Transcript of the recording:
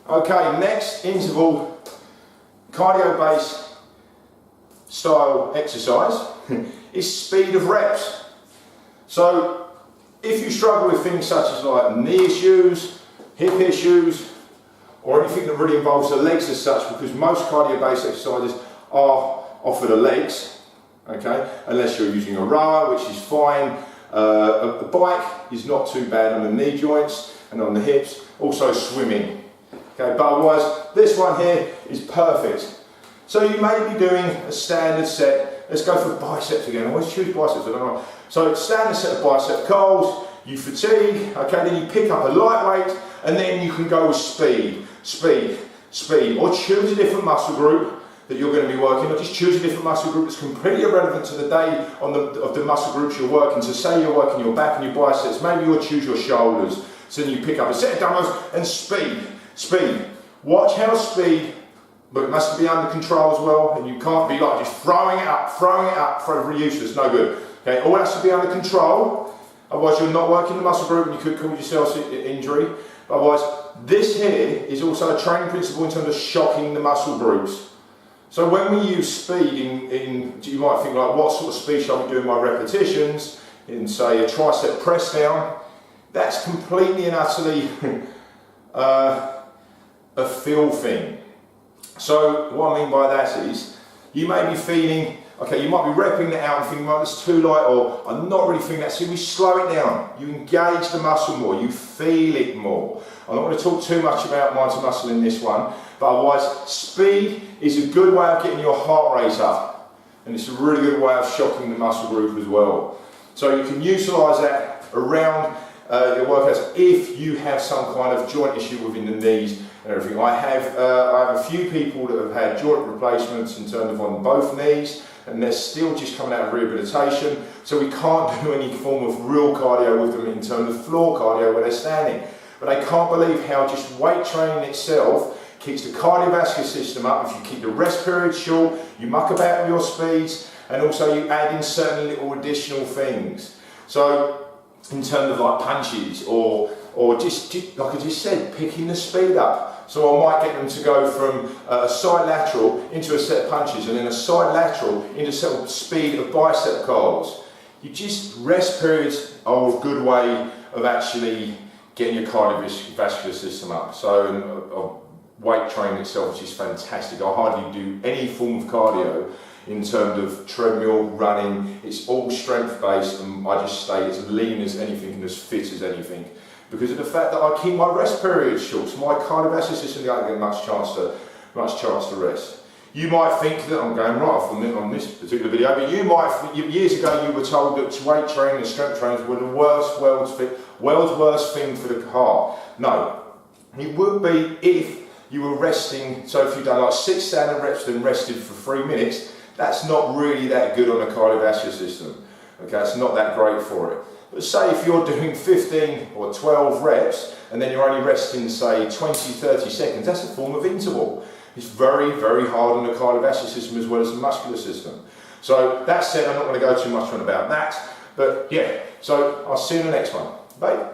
Okay, next interval cardio-based style exercise is speed of reps. So if you struggle with things such as like knee issues, hip issues, or anything that really involves the legs as such, because most cardio-based exercises are for the legs, okay, unless you're using a rower, which is fine. A bike is not too bad on the knee joints and on the hips, also swimming. Okay, but otherwise, this one here is perfect. So you may be doing a standard set. Let's go for biceps again. I always choose biceps, I don't know. So standard set of bicep curls, you fatigue, okay, then you pick up a lightweight, and then you can go with speed, or choose a different muscle group that you're going to be working, or just choose a different muscle group that's completely irrelevant to the day of the muscle groups you're working. So say you're working your back and your biceps, maybe you'll choose your shoulders. So then you pick up a set of dumbbells and speed. Watch how speed, but it must be under control as well, and you can't be like just throwing it up, for useless, no good. Okay, all has to be under control, otherwise you're not working the muscle group and you could cause yourself injury. But otherwise, this here is also a training principle in terms of shocking the muscle groups. So when we use speed you might think like, what sort of speed shall I be doing my repetitions in, say, a tricep press down? That's completely and utterly a feel thing. So what I mean by that is, you may be feeling, okay, you might be repping that out and thinking, well, it's too light, or I'm not really feeling that, so you slow it down. You engage the muscle more, you feel it more. I'm not going to talk too much about mind to muscle in this one, but otherwise, speed is a good way of getting your heart rate up, and it's a really good way of shocking the muscle group as well. So you can utilise that around your workouts if you have some kind of joint issue within the knees and everything. I have a few people that have had joint replacements in terms of on both knees, and they're still just coming out of rehabilitation, so we can't do any form of real cardio with them in terms of floor cardio where they're standing. But I can't believe how just weight training itself keeps the cardiovascular system up. If you keep the rest period short, you muck about with your speeds, and also you add in certain little additional things. So in terms of like punches, or just like I just said, picking the speed up. So I might get them to go from a side lateral into a set of punches, and then a side lateral into a set of speed of bicep curls. You just, rest periods are a good way of actually getting your cardiovascular system up. So weight training itself is just fantastic. I hardly do any form of cardio in terms of treadmill, running. It's all strength based, and I just stay as lean as anything and as fit as anything, because of the fact that I keep my rest periods short, so my cardiovascular system don't get much chance to rest. You might think that I'm going right off on this particular video, but years ago you were told that weight training and strength training were the world's worst thing for the heart. No, it would be if you were resting. So if you've done like 6 standard reps and rested for 3 minutes, that's not really that good on the cardiovascular system. Okay, it's not that great for it. But say if you're doing 15 or 12 reps and then you're only resting, say, 20-30 seconds, that's a form of interval. It's very, very hard on the cardiovascular system as well as the muscular system. So that said, I'm not going to go too much on about that. But yeah, so I'll see you in the next one. Bye.